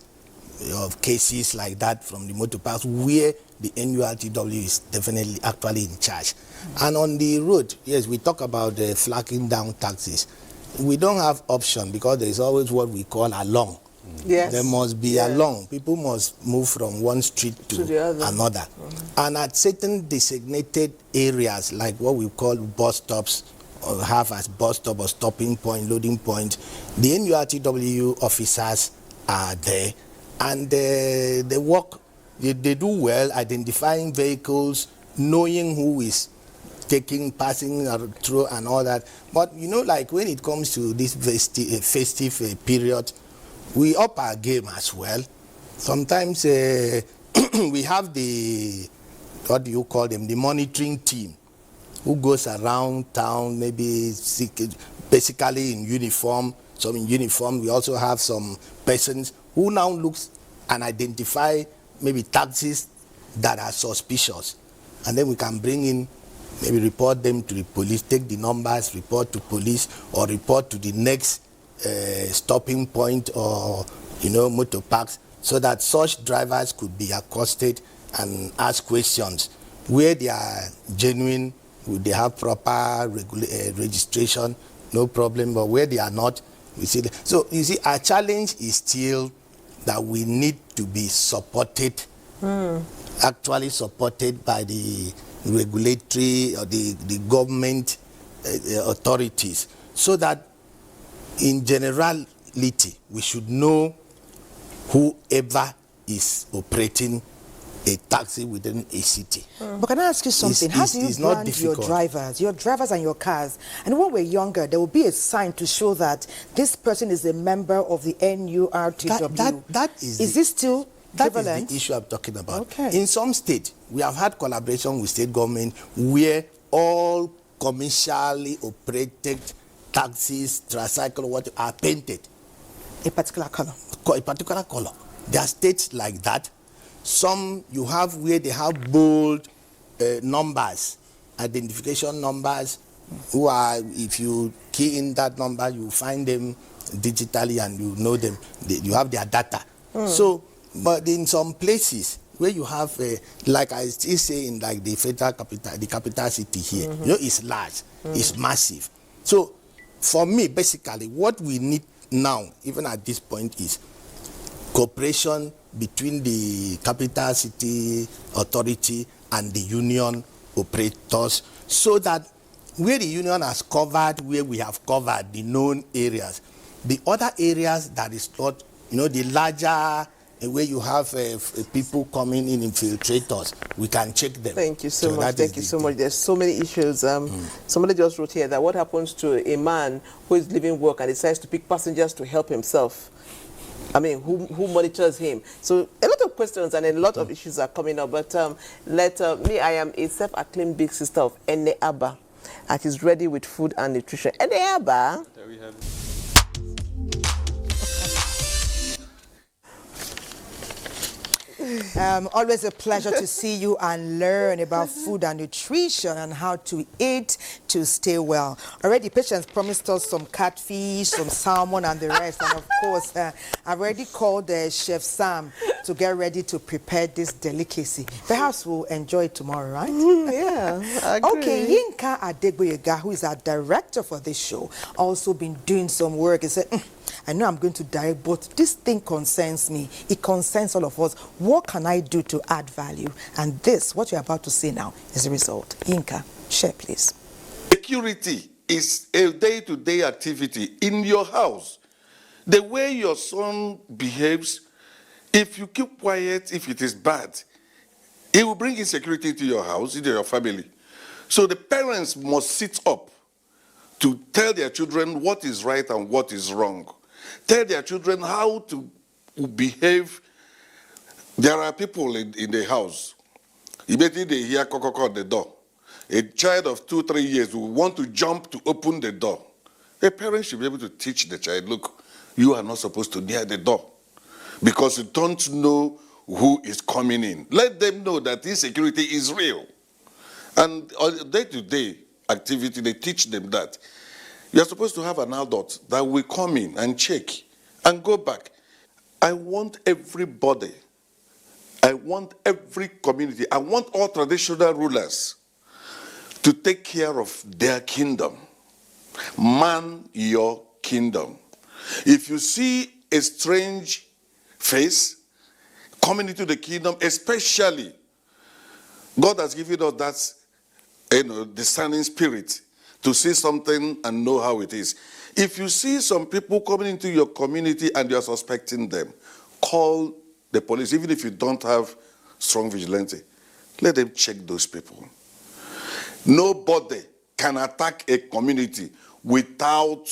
of cases like that from the motor parks where the NURTW is definitely actually in charge. And on the road, yes, we talk about the flagging down taxis. We don't have option because there is always what we call along. Yes. There must be along. People must move from one street to the other. Another. And at certain designated areas, like what we call bus stops, or have as bus stop or stopping point, loading point, the NURTW officers are there, and they work. They do well identifying vehicles, knowing who is passing through and all that. But like when it comes to this festive period, we up our game as well. Sometimes we have the, what do you call them, the monitoring team who goes around town, maybe basically in uniform. Some in uniform. We also have some persons who now looks and identify maybe taxis that are suspicious. And then we can bring in, maybe report them to the police, take the numbers, report to police, or report to the next stopping point or, motor parks, so that such drivers could be accosted and ask questions. Where they are genuine, would they have proper registration, no problem, but where they are not, we see that. So, you see, our challenge is still that we need to be supported, actually supported by the regulatory or the government authorities, so that in generality we should know whoever is operating a taxi within a city. But can I ask you something? How do you brand your drivers and your cars? And when we're younger, there will be a sign to show that this person is a member of the NURTW. Is this still prevalent? That is the issue I'm talking about. Okay. In some states, we have had collaboration with state government where all commercially operated taxis, tricycle, what are painted a particular color. A particular color. There are states like that. Some you have where they have bold numbers, identification numbers, who are, if you key in that number, you find them digitally and you know them. You have their data. So, but in some places where you have, like I still say in like the federal capital, the capital city here, it's large, it's massive. So, for me, basically, what we need now, even at this point, is cooperation between the capital city authority and the union operators, so that where the union has covered, where we have covered the known areas, the other areas that is not, the larger, where you have people coming in, infiltrators, we can check them. Thank you so much. Thank you so much. There's so many issues. Somebody just wrote here that what happens to a man who is leaving work and decides to pick passengers to help himself? I mean, who monitors him? So a lot of questions and a lot of issues are coming up. But I am a self-acclaimed big sister of NTA, and she's ready with food and nutrition. NTA. There we have Always a pleasure to see you and learn about food and nutrition and how to eat to stay well. Already, Patience promised us some catfish, some salmon, and the rest. And of course, I've already called Chef Sam to get ready to prepare this delicacy. Perhaps we'll enjoy it tomorrow, right? Yeah, I agree. Okay, Yinka Adegboyega, who is our director for this show, also been doing some work. He said, I know I'm going to direct, but this thing concerns me. It concerns all of us. What can I do to add value? And this, what you're about to see now, is the result. Yinka, share, please. Security is a day-to-day activity in your house. The way your son behaves, if you keep quiet, if it is bad, it will bring insecurity into your house, into your family. So the parents must sit up to tell their children what is right and what is wrong. Tell their children how to behave. There are people in the house. Immediately they hear kokoko at the door. A child of 2-3 years will want to jump to open the door. A parent should be able to teach the child, look, you are not supposed to near the door because you don't know who is coming in. Let them know that insecurity is real. And on day-to-day activity, they teach them that. You're supposed to have an adult that will come in and check and go back. I want everybody, I want every community, I want all traditional rulers to take care of their kingdom. Man your kingdom. If you see a strange face coming into the kingdom, especially, God has given us that discerning spirit to see something and know how it is. If you see some people coming into your community and you're suspecting them, call the police. Even if you don't have strong vigilante, let them check those people. Nobody can attack a community without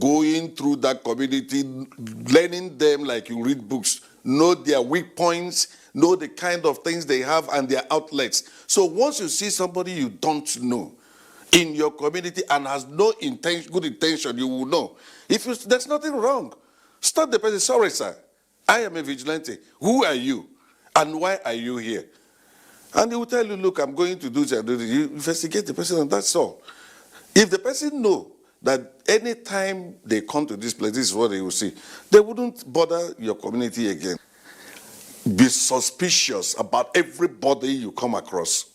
going through that community, learning them like you read books, know their weak points, know the kind of things they have and their outlets. So once you see somebody you don't know in your community and has no good intention, you will know. There's nothing wrong. Stop the person. Sorry, sir. I am a vigilante. Who are you? And why are you here? And he will tell you, look, I'm going to do this. You investigate the person and that's all. If the person know that anytime they come to this place, this is what they will see, they wouldn't bother your community again. Be suspicious about everybody you come across.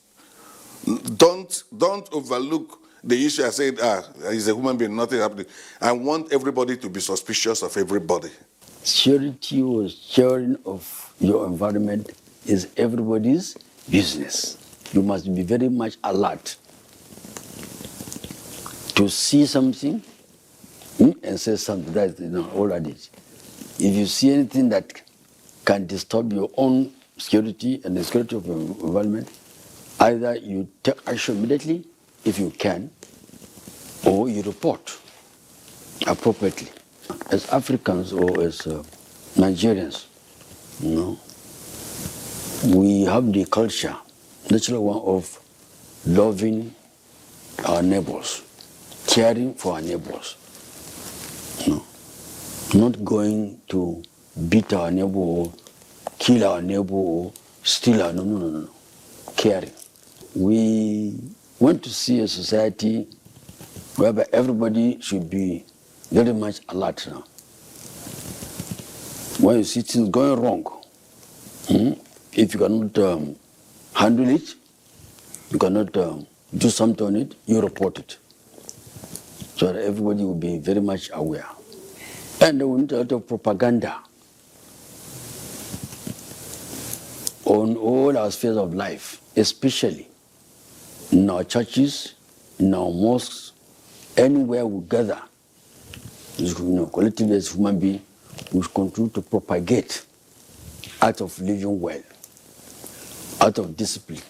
Don't overlook the issue. I said, he's a human being, nothing happening. I want everybody to be suspicious of everybody. Security or sharing of your environment is everybody's business. You must be very much alert to see something and say something. That's all that is. If you see anything that can disturb your own security and the security of your environment, either you take action immediately, if you can, or you report appropriately. As Africans or as Nigerians, we have the culture, natural one, of loving our neighbors, caring for our neighbors. Not going to beat our neighbor or kill our neighbor or steal our, no. Caring. We want to see a society whereby everybody should be very much alert now. When you see things going wrong, if you cannot handle it, you cannot do something on it, you report it. So that everybody will be very much aware. And we need a lot of propaganda on all our spheres of life, especially in our churches, in our mosques, anywhere we gather. Collectively as human beings, we continue to propagate out of living well, out of discipline,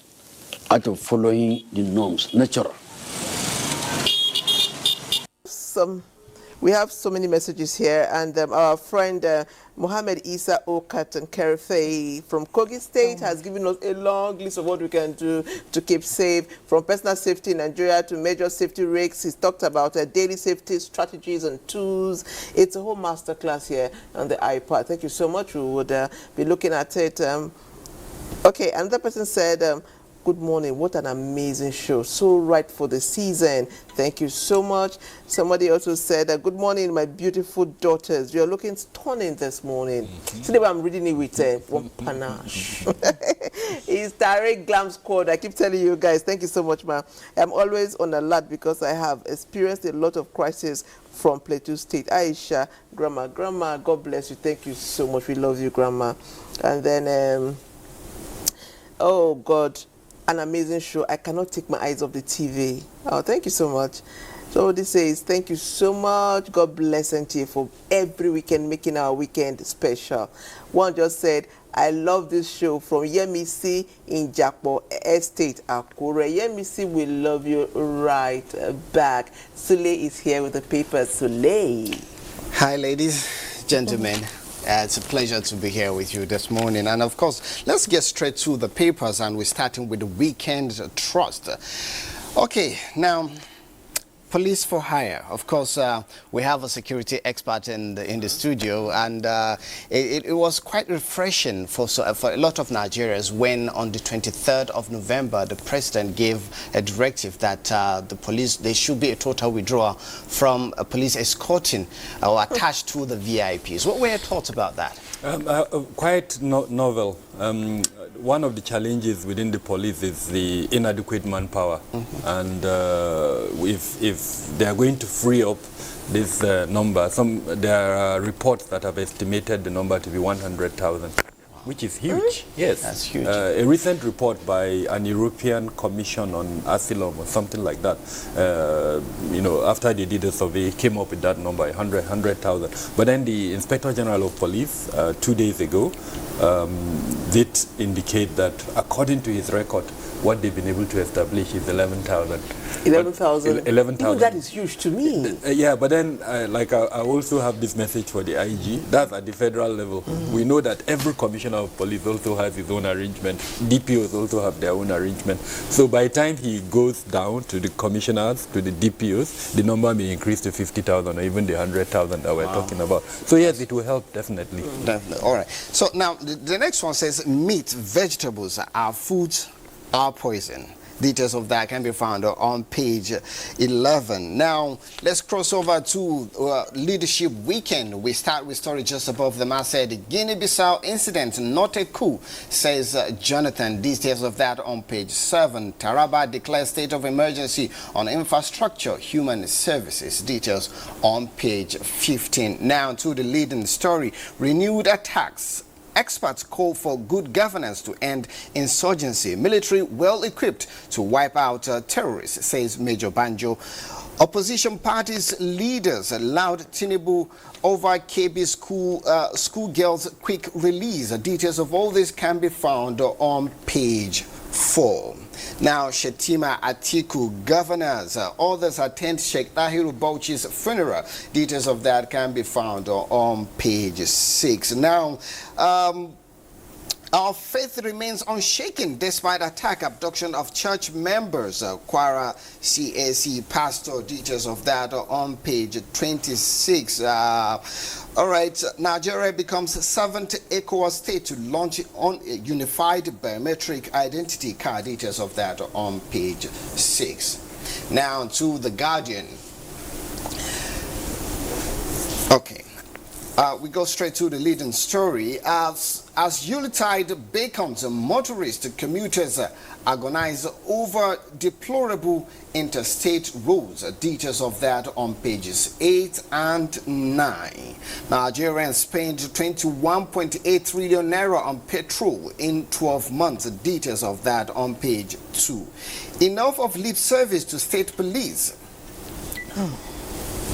out of following the norms, natural. We have so many messages here, and our friend Mohammed Isa Okat and Kerefe from Kogi State has given us a long list of what we can do to keep safe, from personal safety in Nigeria to major safety risks. He's talked about daily safety strategies and tools. It's a whole masterclass here on the iPad. Thank you so much. We would be looking at it. Okay, another person said, good morning, what an amazing show, so right for the season. Thank you so much. Somebody also said, good morning, my beautiful daughters. You're looking stunning this morning. Today I'm reading it with one panache. It's Tariq Glam Squad. I keep telling you guys, thank you so much, ma. I'm always on alert because I have experienced a lot of crisis from Plateau State. Aisha, Grandma, God bless you. Thank you so much. We love you, Grandma. And then, oh God, an amazing show. I cannot take my eyes off the TV. Oh, thank you so much. So this says, thank you so much. God bless NTA for every weekend making our weekend special. One just said, I love this show from Yemisi in Jakpo Estate, Akure. Yemisi, we love you right back. Sule is here with the papers. Sule. Hi, ladies, gentlemen. It's a pleasure to be here with you this morning. And of course, let's get straight to the papers, and we're starting with the Weekend Trust. Okay, now, police for hire. Of course, we have a security expert in the studio, and it was quite refreshing for a lot of Nigerians when on the 23rd of November, the president gave a directive that the police, there should be a total withdrawal from police escorting or attached to the VIPs. What were your thoughts about that? Quite novel. One of the challenges within the police is the inadequate manpower, and if they are going to free up this number, there are reports that have estimated the number to be 100,000, which is huge. Yes, that's huge. A recent report by an European Commission on Asylum or something like that, you know, after they did a survey, came up with that number, 100,000. But then the Inspector General of Police 2 days ago did indicate that, according to his record, what they've been able to establish is 11,000. 11,000? 11,000. That is huge to me. Yeah, but then I also have this message for the IG. That's at the federal level. We know that every commissioner of police also has his own arrangement. DPOs also have their own arrangement. So by the time he goes down to the commissioners, to the DPOs, the number may increase to 50,000 or even the 100,000 that we're talking about. So yes, it will help, definitely. Definitely. All right. So now the next one says, meat, vegetables are foods, are poison. Details of that can be found on page 11. Now, let's cross over to Leadership Weekend. We start with story just above the masthead. Guinea-Bissau incident, not a coup, says Jonathan. Details of that on page 7. Taraba declares state of emergency on infrastructure, human services. Details on page 15. Now to the leading story. Renewed attacks. Experts call for good governance to end insurgency. Military well-equipped to wipe out terrorists, says Major Banjo. Opposition parties' leaders allowed Tinubu over KB schoolgirls' quick release. Details of all this can be found on page 4. Now, Shetima Atiku governors, others attend Sheikh Tahiru Bauchi's funeral. Details of that can be found on page 6. Now, our faith remains unshaken despite attack, abduction of church members. Kwara CAC pastor, details of that on page 26. All right, Nigeria becomes 7th ECOWAS state to launch on a unified biometric identity card. Details of that on page 6. Now to The Guardian. Okay. We go straight to the leading story. As Yuletide beckons, motorists, commuters agonize over deplorable interstate roads. Details of that on pages 8 and 9. Nigerians spent 21.8 trillion naira on petrol in 12 months. Details of that on page 2. Enough of lip service to state police.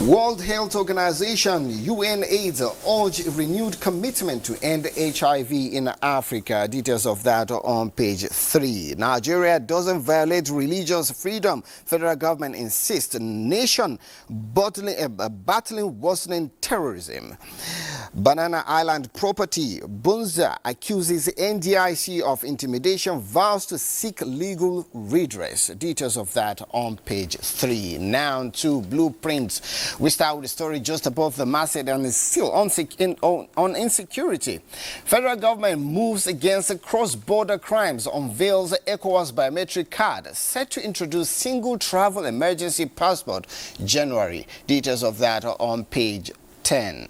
World Health Organization, UNAIDS, urge renewed commitment to end HIV in Africa. Details of that are on page 3. Nigeria doesn't violate religious freedom. Federal government insists nation battling worsening terrorism. Banana Island property. Bunza accuses NDIC of intimidation, vows to seek legal redress. Details of that on page 3. Now to blueprints. We start with the story just above the masthead and is still on insecurity. Federal government moves against cross-border crimes, unveils ECOWAS biometric card, set to introduce single travel emergency passport January. Details of that are on page 10.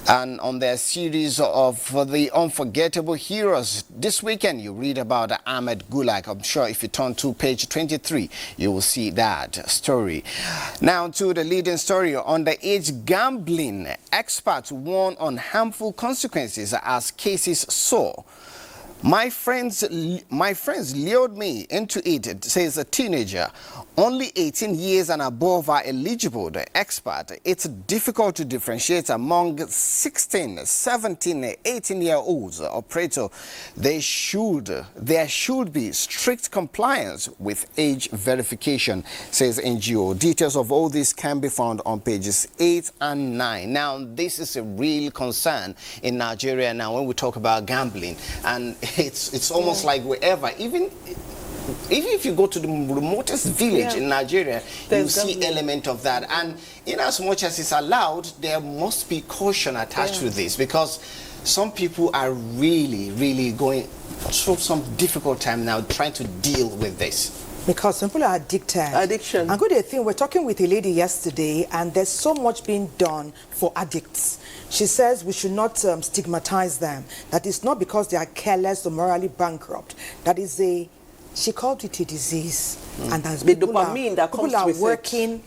And on their series of the unforgettable heroes, this weekend you read about Ahmed Gulag. I'm sure if you turn to page 23, you will see that story. Now to the leading story, underage gambling. Experts warn on harmful consequences as cases soar. My friends lured me into it, says a teenager. Only 18 years and above are eligible, the expert. It's difficult to differentiate among 16, 17, 18-year-olds. Operator, there should be strict compliance with age verification, says NGO. Details of all this can be found on pages 8 and 9. Now, this is a real concern in Nigeria now when we talk about gambling. And it's almost like wherever, even if you go to the remotest village in Nigeria, you see element of that. And in as much as it's allowed, there must be caution attached to this, because some people are really going through some difficult time now trying to deal with this. Because some people are addicted. Addiction. And good thing, we're talking with a lady yesterday, and there's so much being done for addicts. She says we should not stigmatize them. That is not because they are careless or morally bankrupt. That is she called it a disease. And as The people dopamine that comes people are with working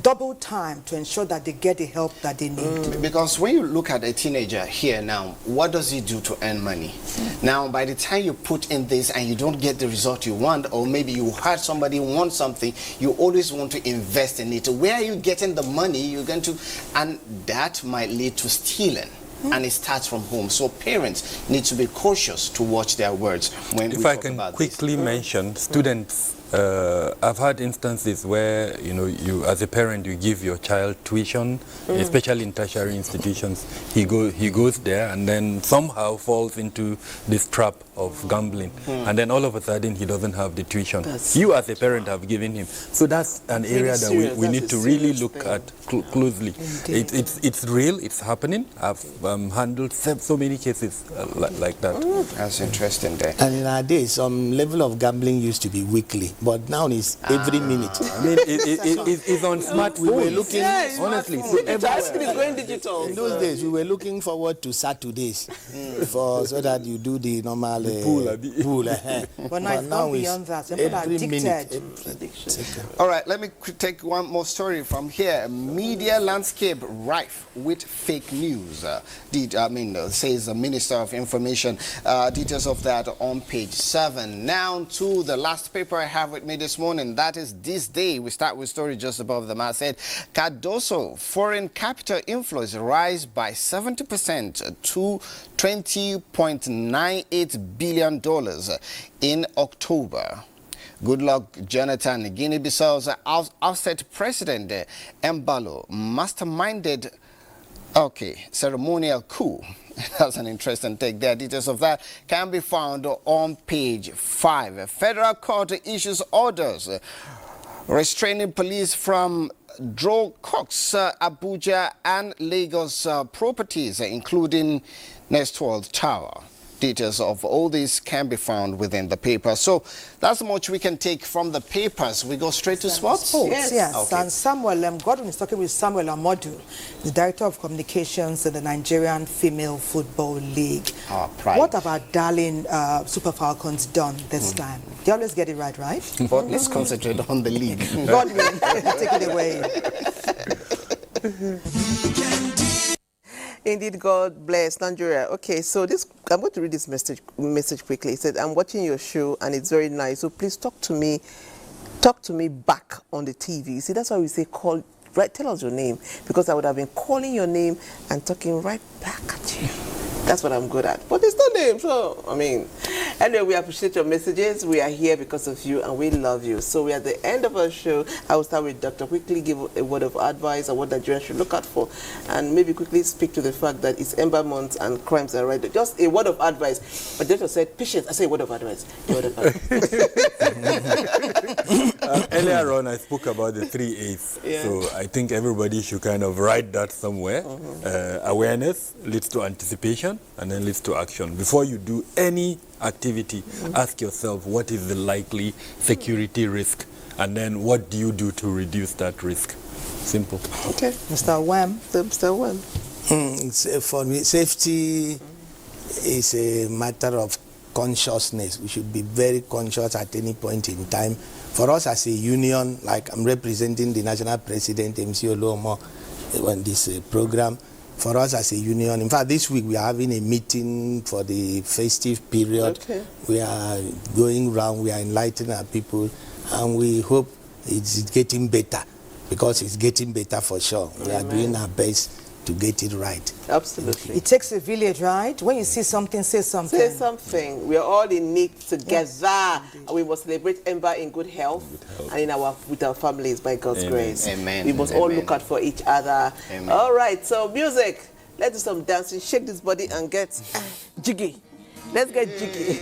double time to ensure that they get the help that they need. Because when you look at a teenager here now, what does he do to earn money? Now, by the time you put in this and you don't get the result you want, or maybe you heard somebody want something, you always want to invest in it. Where are you getting the money you're going to, and that might lead to stealing. And it starts from home. So parents need to be cautious to watch their words when we talk about this. If I can quickly mention, students, I've had instances where, you as a parent, you give your child tuition, especially in tertiary institutions. He goes there and then somehow falls into this trap of gambling. And then all of a sudden, he doesn't have the tuition. You as a parent have given him. So that's an area that we need to really look at closely. It's real, it's happening. I've handled so many cases like that. That's interesting there. And in our days, some level of gambling used to be weekly, but now it's every minute. I mean, it's on smartphones. We were looking, honestly. Everything is going digital. In those days, we were looking forward to Saturdays so that you do the normal pool. But now it's beyond that. People are addicted. All right, let me take one more story from here. Media landscape rife with fake news. Says the Minister of Information. Details of that on page 7. Now to the last paper I have with me this morning. That is This Day. We start with story just above the masthead. Cardoso, foreign capital inflows rise by 70% to $20.98 billion in October. Goodluck Jonathan, Guinea-Bissau's ousted president Embalo, masterminded ceremonial coup. That's an interesting take there. Details of that can be found on page 5. A federal court issues orders restraining police from Draw Cox, Abuja and Lagos properties, including Nestworld Tower. Details of all this can be found within the paper. So that's much we can take from the papers. We go straight to sports. Yes. Okay. And Samuel Godwin is talking with Samuel Amodu, the Director of Communications in the Nigerian Female Football League. What have our darling Super Falcons done this time? They always get it right? But let's concentrate on the league. Godwin, take it away. Indeed, God bless Nigeria. Okay, so I'm going to read this message quickly. It said, I'm watching your show and it's very nice. So please talk to me talk to me back on the TV. You see, that's why we say call, right? Tell us your name, because I would have been calling your name and talking right back at you. That's what I'm good at. But there's no name, so, I mean. Anyway, we appreciate your messages. We are here because of you, and we love you. So we're at the end of our show. I will start with Dr. Quickly give a word of advice on what Nigerians should look out for, and maybe quickly speak to the fact that it's Ember Month and crimes are right. Just a word of advice. But Doctor said, patience. I say a word of advice. A word of advice. Earlier on, I spoke about the 3 A's. Yeah. So I think everybody should kind of write that somewhere. Awareness leads to anticipation and then leads to action. Before you do any activity, ask yourself, what is the likely security risk? And then what do you do to reduce that risk? Simple. Okay. Mr. Wham. Mr. Wham. For me, safety is a matter of consciousness. We should be very conscious at any point in time. For us as a union, like I'm representing the national president, MC Olomo, on this program, for us as a union, in fact, this week we are having a meeting for the festive period. Okay. We are going round, we are enlightening our people, and we hope it's getting better, because it's getting better for sure. We are doing our best to get it right. Absolutely. It takes a village, right? When you see something, say something. Say something. We are all in it together. And we must celebrate Ember in good health, and in with our families by God's grace. Amen. We must all look out for each other. Amen. All right, so music. Let's do some dancing. Shake this body and get jiggy. Let's get jiggy.